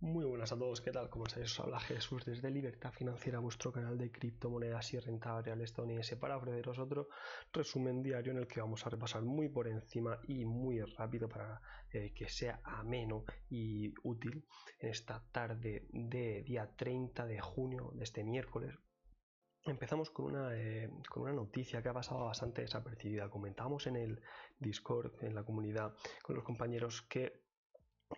Muy buenas a todos, ¿qué tal? ¿Cómo estáis? Os habla Jesús desde Libertad Financiera, vuestro canal de criptomonedas y renta variable estadounidense, para ofreceros otro resumen diario en el que vamos a repasar muy por encima y muy rápido para que sea ameno y útil en esta tarde de día 30 de junio de este miércoles. Empezamos con una noticia que ha pasado bastante desapercibida. Comentábamos en el Discord, en la comunidad, con los compañeros que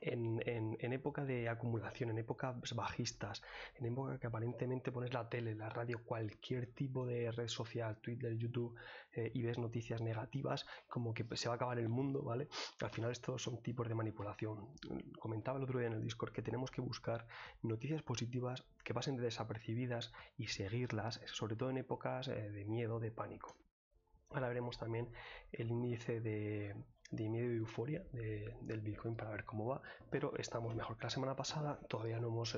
en época de acumulación, en épocas bajistas, en época que aparentemente pones la tele, la radio, cualquier tipo de red social, Twitter, YouTube, y ves noticias negativas, como que se va a acabar el mundo, ¿vale? Al final estos son tipos de manipulación. Comentaba el otro día en el Discord que tenemos que buscar noticias positivas que pasen desapercibidas y seguirlas, sobre todo en épocas de miedo, de pánico. Ahora veremos también el índice de miedo y euforia del Bitcoin para ver cómo va, pero estamos mejor que la semana pasada. Todavía no hemos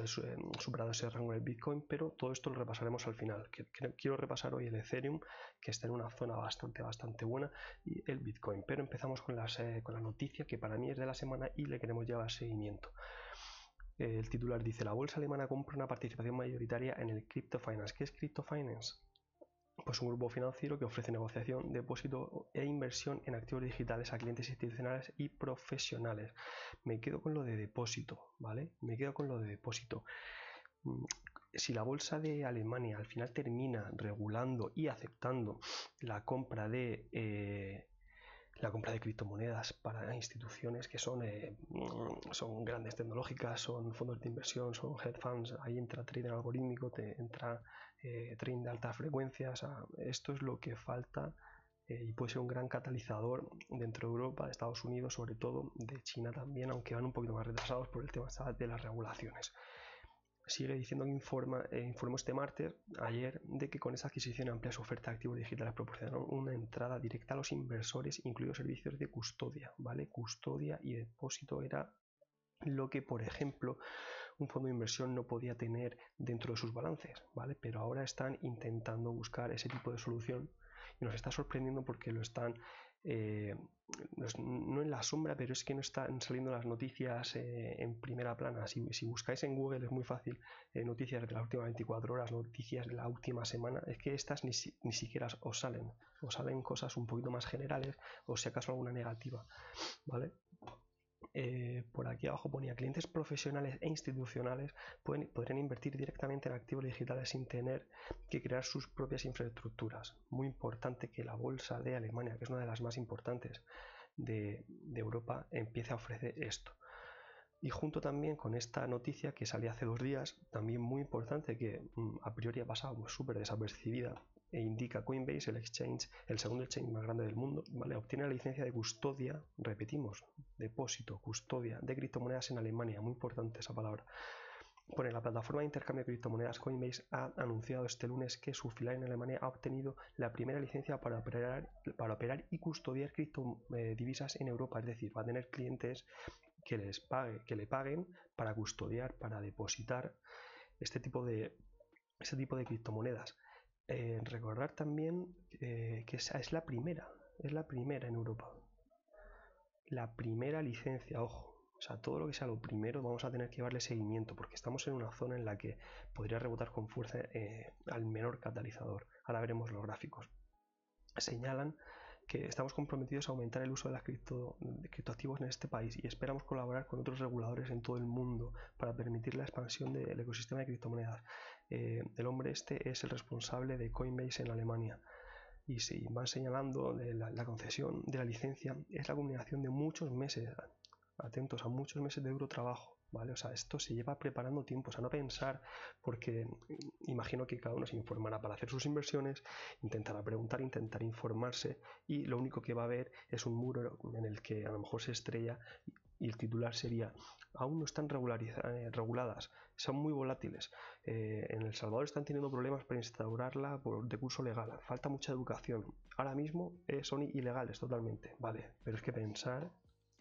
superado ese rango del Bitcoin, pero todo esto lo repasaremos al final. Quiero repasar hoy el Ethereum, que está en una zona bastante buena, y el Bitcoin, pero empezamos con la noticia que para mí es de la semana y le queremos llevar seguimiento. El titular dice: la bolsa alemana compra una participación mayoritaria en el Crypto Finance. ¿Qué es Crypto Finance? Pues un grupo financiero que ofrece negociación, depósito e inversión en activos digitales a clientes institucionales y profesionales. Me quedo con lo de depósito, ¿vale? Me quedo con lo de depósito. Si la bolsa de Alemania al final termina regulando y aceptando la compra de criptomonedas para instituciones que son grandes tecnológicas, son fondos de inversión, son hedge funds, ahí entra trading algorítmico, entra trading de alta frecuencia. O sea, esto es lo que falta y puede ser un gran catalizador dentro de Europa, de Estados Unidos, sobre todo de China también, aunque van un poquito más retrasados por el tema de las regulaciones. Sigue diciendo que informó este martes, ayer, de que con esta adquisición amplia su oferta de activos digitales proporcionaron una entrada directa a los inversores, incluidos servicios de custodia, ¿vale? Custodia y depósito era lo que, por ejemplo, un fondo de inversión no podía tener dentro de sus balances, ¿vale? Pero ahora están intentando buscar ese tipo de solución y nos está sorprendiendo porque lo están no en la sombra, pero es que no están saliendo las noticias en primera plana. Si buscáis en Google es muy fácil, noticias de las últimas 24 horas, noticias de la última semana, es que estas ni siquiera os salen cosas un poquito más generales, o si acaso alguna negativa, ¿vale? Por aquí abajo ponía: clientes profesionales e institucionales podrían invertir directamente en activos digitales sin tener que crear sus propias infraestructuras. Muy importante que la bolsa de Alemania, que es una de las más importantes de Europa, empiece a ofrecer esto. Y junto también con esta noticia que salía hace 2 días, también muy importante, que a priori ha pasado súper desapercibida, e indica Coinbase, el segundo exchange más grande del mundo, ¿vale? Obtiene la licencia de custodia, repetimos, depósito, custodia de criptomonedas en Alemania. Muy importante esa palabra. Pone: la plataforma de intercambio de criptomonedas Coinbase ha anunciado este lunes que su filial en Alemania ha obtenido la primera licencia para operar y custodiar criptodivisas en Europa. Es decir, va a tener clientes que le paguen para custodiar, para depositar este tipo de criptomonedas. Recordar también que es la primera en Europa, la primera licencia, ojo. O sea, todo lo que sea lo primero vamos a tener que darle seguimiento, porque estamos en una zona en la que podría rebotar con fuerza al menor catalizador. Ahora veremos los gráficos. Señalan que estamos comprometidos a aumentar el uso de las criptoactivos en este país y esperamos colaborar con otros reguladores en todo el mundo para permitir la expansión del ecosistema de criptomonedas. El hombre este es el responsable de Coinbase en Alemania. Y si van señalando la concesión de la licencia, es la combinación de muchos meses, atentos, a muchos meses de duro trabajo, ¿vale? O sea, esto se lleva preparando tiempo. O sea, no pensar, porque imagino que cada uno se informará para hacer sus inversiones, intentará preguntar, intentará informarse, y lo único que va a haber es un muro en el que a lo mejor se estrella, y el titular sería: aún no están reguladas, son muy volátiles. En El Salvador están teniendo problemas para instaurarla de curso legal, falta mucha educación. Ahora mismo son ilegales totalmente, ¿vale? Pero es que pensar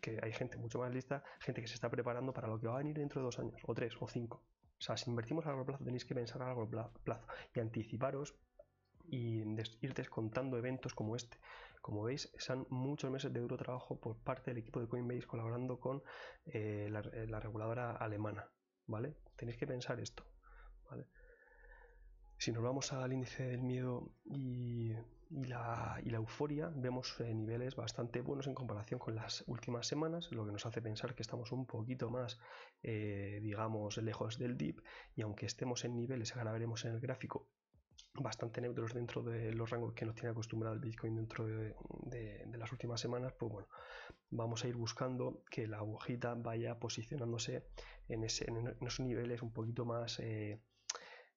que hay gente mucho más lista, gente que se está preparando para lo que va a venir dentro de 2 años, o 3, o 5. O sea, si invertimos a largo plazo, tenéis que pensar a largo plazo y anticiparos y ir descontando eventos como este. Como veis, son muchos meses de duro trabajo por parte del equipo de Coinbase colaborando con la reguladora alemana. ¿vale? Tenéis que pensar esto, ¿vale? Si nos vamos al índice del miedo y la euforia, vemos niveles bastante buenos en comparación con las últimas semanas, lo que nos hace pensar que estamos un poquito más, digamos, lejos del dip, y aunque estemos en niveles, ahora veremos en el gráfico, bastante neutros dentro de los rangos que nos tiene acostumbrado el Bitcoin dentro de las últimas semanas, pues bueno, vamos a ir buscando que la agujita vaya posicionándose en esos niveles un poquito más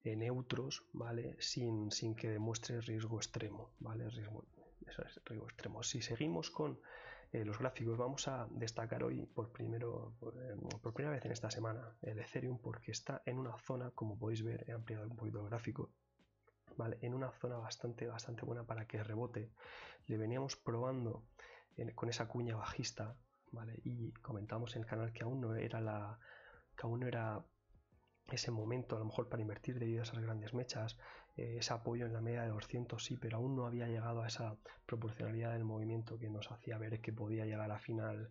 neutros, ¿vale? Sin que demuestre riesgo extremo, ¿vale? Riesgo extremo. Si seguimos con los gráficos, vamos a destacar hoy por primera vez en esta semana el Ethereum, porque está en una zona, como podéis ver, he ampliado un poquito el gráfico, ¿vale? En una zona bastante buena para que rebote. Le veníamos probando con esa cuña bajista, ¿vale? Y comentamos en el canal que aún no era ese momento a lo mejor para invertir debido a esas grandes mechas, ese apoyo en la media de 200 sí, pero aún no había llegado a esa proporcionalidad del movimiento que nos hacía ver que podía llegar a la final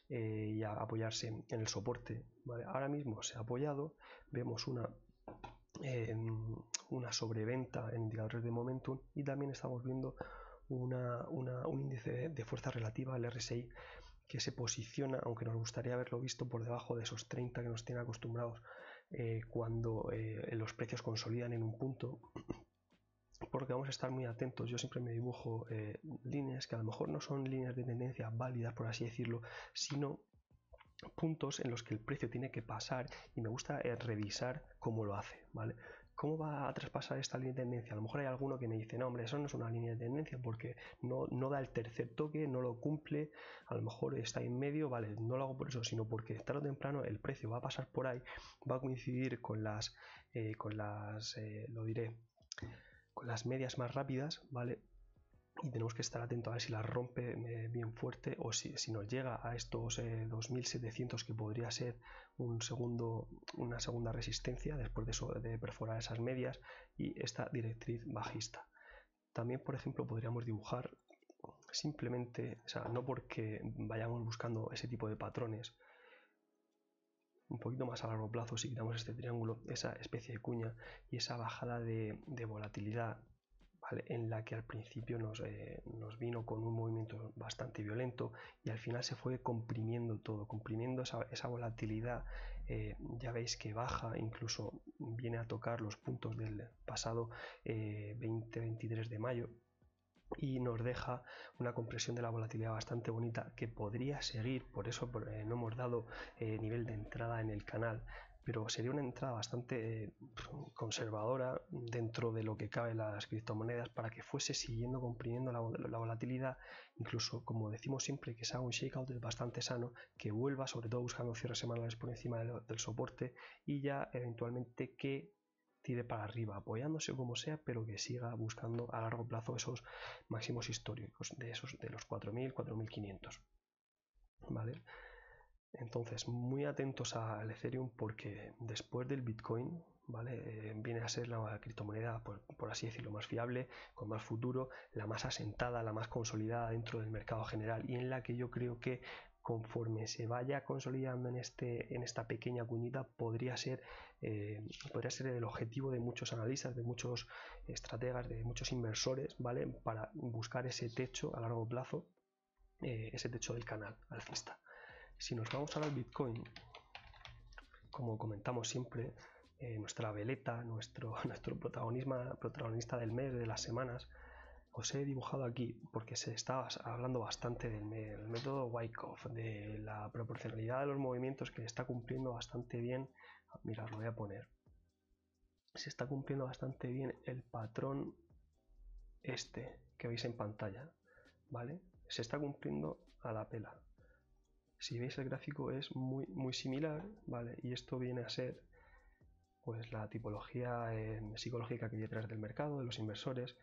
y a apoyarse en el soporte, ¿vale? Ahora mismo se ha apoyado, vemos una sobreventa en indicadores de momentum, y también estamos viendo un índice de fuerza relativa, el RSI, que se posiciona, aunque nos gustaría haberlo visto por debajo de esos 30 que nos tienen acostumbrados cuando los precios consolidan en un punto, porque vamos a estar muy atentos. Yo siempre me dibujo líneas que a lo mejor no son líneas de tendencia válidas, por así decirlo, sino puntos en los que el precio tiene que pasar, y me gusta revisar cómo lo hace, ¿vale? ¿Cómo va a traspasar esta línea de tendencia? A lo mejor hay alguno que me dice, no hombre, eso no es una línea de tendencia porque no da el tercer toque, no lo cumple, a lo mejor está en medio, vale, no lo hago por eso, sino porque tarde o temprano el precio va a pasar por ahí, va a coincidir con las medias más rápidas, ¿vale? Y tenemos que estar atentos a ver si la rompe bien fuerte, o si nos llega a estos 2700, que podría ser una segunda resistencia después de perforar esas medias y esta directriz bajista. También, por ejemplo, podríamos dibujar simplemente, o sea, no porque vayamos buscando ese tipo de patrones, un poquito más a largo plazo, si quitamos este triángulo, esa especie de cuña y esa bajada de volatilidad, ¿vale? En la que al principio nos vino con un movimiento bastante violento y al final se fue comprimiendo todo, comprimiendo esa volatilidad. Ya veis que baja, incluso viene a tocar los puntos del pasado 20-23 de mayo, y nos deja una compresión de la volatilidad bastante bonita, que podría seguir. Por eso no hemos dado nivel de entrada en el canal, pero sería una entrada bastante conservadora dentro de lo que cabe las criptomonedas, para que fuese siguiendo comprimiendo la volatilidad, incluso, como decimos siempre, que se haga un shakeout bastante sano, que vuelva, sobre todo buscando cierres semanales por encima del soporte, y ya eventualmente que tire para arriba, apoyándose como sea, pero que siga buscando a largo plazo esos máximos históricos de los 4000, 4500, ¿vale? Entonces, muy atentos al Ethereum, porque después del Bitcoin, ¿vale? Viene a ser la criptomoneda, por así decirlo, más fiable, con más futuro, la más asentada, la más consolidada dentro del mercado general, y en la que yo creo que conforme se vaya consolidando en esta pequeña cuñita, podría ser el objetivo de muchos analistas, de muchos estrategas, de muchos inversores, ¿vale? Para buscar ese techo a largo plazo, ese techo del canal alcista. Si nos vamos ahora al Bitcoin, como comentamos siempre, nuestra veleta, nuestro protagonista del mes, de las semanas, os he dibujado aquí porque se está hablando bastante del método Wyckoff, de la proporcionalidad de los movimientos, que está cumpliendo bastante bien. Mirad, lo voy a poner. Se está cumpliendo bastante bien el patrón que veis en pantalla, ¿vale? Se está cumpliendo a la pela. Si veis el gráfico es muy similar, ¿vale? Y esto viene a ser pues la tipología psicológica que hay detrás del mercado, de los inversores,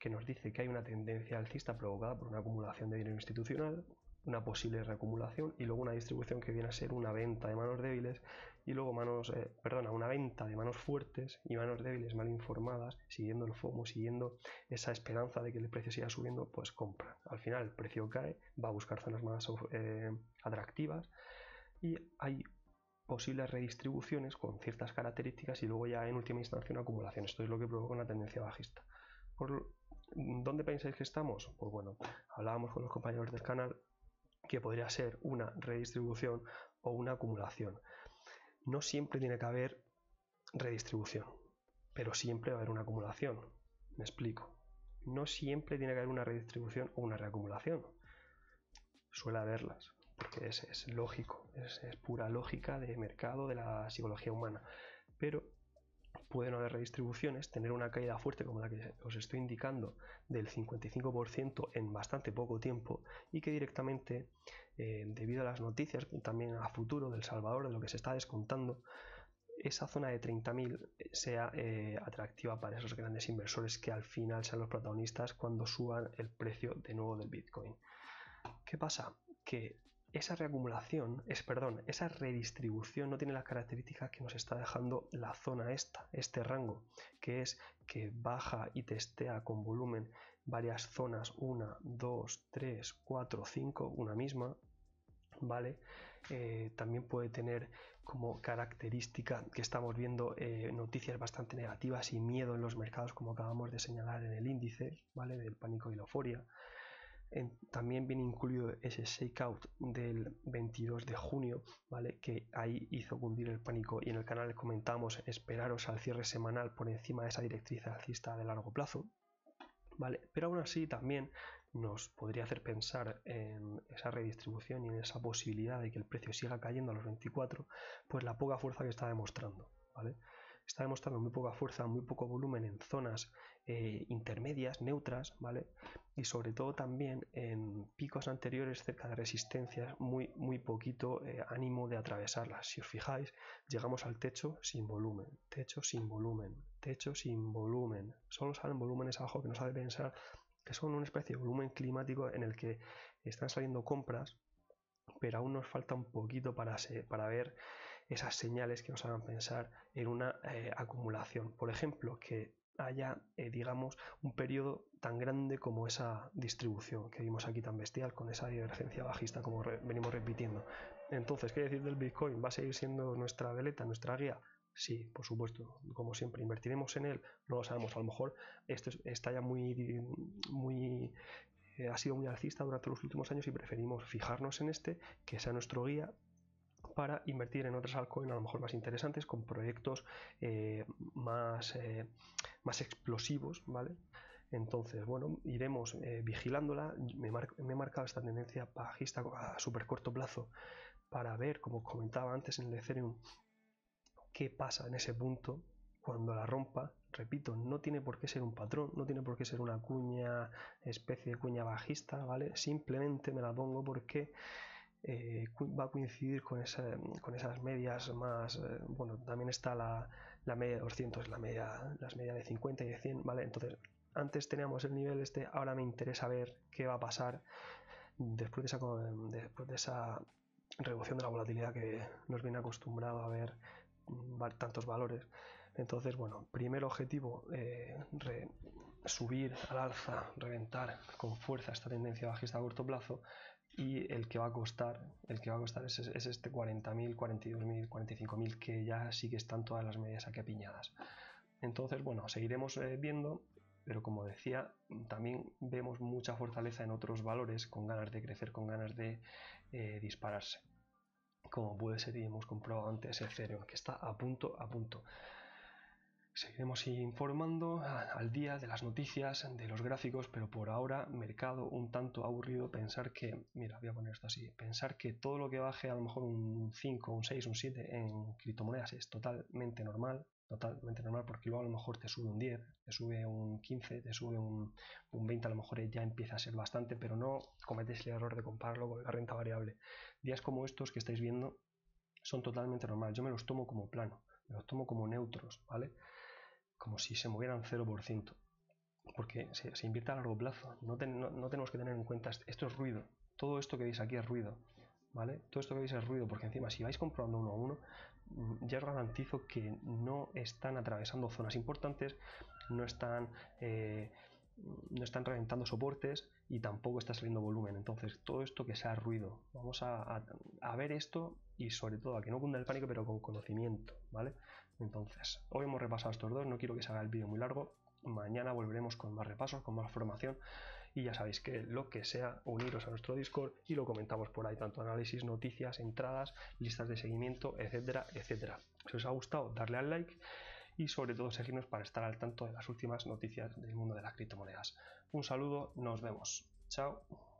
que nos dice que hay una tendencia alcista provocada por una acumulación de dinero institucional, una posible reacumulación, y luego una distribución que viene a ser una venta de manos débiles, y luego una venta de manos fuertes y manos débiles mal informadas, siguiendo el FOMO, siguiendo esa esperanza de que el precio siga subiendo, pues compran. Al final el precio cae, va a buscar zonas más atractivas, y hay posibles redistribuciones con ciertas características y luego ya en última instancia una acumulación. Esto es lo que provoca una tendencia bajista. ¿Dónde pensáis que estamos? Pues bueno, hablábamos con los compañeros del canal que podría ser una redistribución o una acumulación. No siempre tiene que haber redistribución, pero siempre va a haber una acumulación. Me explico. No siempre tiene que haber una redistribución o una reacumulación. Suele haberlas, porque es lógico, es pura lógica de mercado de la psicología humana. Pero pueden haber redistribuciones, tener una caída fuerte como la que os estoy indicando del 55% en bastante poco tiempo y que directamente, debido a las noticias también a futuro del Salvador, de lo que se está descontando, esa zona de 30.000 sea atractiva para esos grandes inversores que al final sean los protagonistas cuando suban el precio de nuevo del Bitcoin. ¿Qué pasa? Que esa reacumulación, esa redistribución no tiene las características que nos está dejando la zona este rango, que es que baja y testea con volumen varias zonas, 1, 2, 3, 4, 5, una misma, ¿vale? También puede tener como característica que estamos viendo noticias bastante negativas y miedo en los mercados, como acabamos de señalar en el índice, ¿vale? Del pánico y la euforia. También viene incluido ese shakeout del 22 de junio, ¿vale? Que ahí hizo cundir el pánico y en el canal comentamos esperaros al cierre semanal por encima de esa directriz alcista de largo plazo, ¿vale? Pero aún así también nos podría hacer pensar en esa redistribución y en esa posibilidad de que el precio siga cayendo a los 24, pues la poca fuerza que está demostrando, ¿vale? Está demostrando muy poca fuerza, muy poco volumen en zonas intermedias, neutras, ¿vale? Y sobre todo también en picos anteriores cerca de resistencias, muy poquito ánimo de atravesarlas. Si os fijáis, llegamos al techo sin volumen, techo sin volumen, techo sin volumen. Solo salen volúmenes abajo que nos hace pensar que son una especie de volumen climático en el que están saliendo compras, pero aún nos falta un poquito para ver esas señales que nos hagan pensar en una acumulación. Por ejemplo, que haya, digamos, un periodo tan grande como esa distribución que vimos aquí tan bestial, con esa divergencia bajista como venimos repitiendo. Entonces, ¿qué decir del Bitcoin? ¿Va a seguir siendo nuestra veleta, nuestra guía? Sí, por supuesto, como siempre. ¿Invertiremos en él? No lo sabemos. A lo mejor esto está ya ha sido muy alcista durante los últimos años y preferimos fijarnos en este, que sea nuestro guía, para invertir en otros altcoins a lo mejor más interesantes, con proyectos más explosivos, ¿vale? Entonces, bueno, iremos vigilándola. Me he marcado esta tendencia bajista a súper corto plazo para ver, como comentaba antes en el Ethereum, qué pasa en ese punto cuando la rompa. Repito, no tiene por qué ser un patrón, no tiene por qué ser una especie de cuña bajista, ¿vale? Simplemente me la pongo porque va a coincidir con esas medias más, bueno, también está la media de 200, las medias de 50 y de 100, ¿vale? Entonces, antes teníamos el nivel ahora me interesa ver qué va a pasar después de esa reducción de la volatilidad que nos viene acostumbrado a ver tantos valores. Entonces, bueno, primer objetivo, subir al alza, reventar con fuerza esta tendencia bajista a corto plazo, y el que va a costar es este 40.000, 42.000, 45.000, que ya sí que están todas las medias aquí apiñadas. Entonces, bueno, seguiremos viendo, pero como decía, también vemos mucha fortaleza en otros valores con ganas de crecer, con ganas de dispararse, como puede ser, y hemos comprobado antes, Ethereum, que está a punto. Seguiremos informando al día de las noticias, de los gráficos, pero por ahora mercado un tanto aburrido. Pensar que, mira, voy a poner esto así, pensar que todo lo que baje a lo mejor un 5, un 6, un 7 en criptomonedas es totalmente normal, porque luego a lo mejor te sube un 10, te sube un 15, te sube un 20, a lo mejor ya empieza a ser bastante, pero no cometéis el error de compararlo con la renta variable. Días como estos que estáis viendo son totalmente normales. Yo me los tomo como plano, me los tomo como neutros, ¿vale? Como si se movieran 0%, porque se invierte a largo plazo. No tenemos que tener en cuenta, esto es ruido, todo esto que veis aquí es ruido, ¿vale? Todo esto que veis es ruido, porque encima si vais comprobando uno a uno, ya os garantizo que no están atravesando zonas importantes, no están reventando soportes y tampoco está saliendo volumen. Entonces todo esto que sea ruido, vamos a ver esto y sobre todo a que no cunda el pánico, pero con conocimiento, ¿vale? Entonces, hoy hemos repasado estos dos, no quiero que se haga el vídeo muy largo, mañana volveremos con más repasos, con más formación, y ya sabéis que lo que sea, uniros a nuestro Discord y lo comentamos por ahí, tanto análisis, noticias, entradas, listas de seguimiento, etcétera, etcétera. Si os ha gustado, darle al like y sobre todo seguirnos para estar al tanto de las últimas noticias del mundo de las criptomonedas. Un saludo, nos vemos. Chao.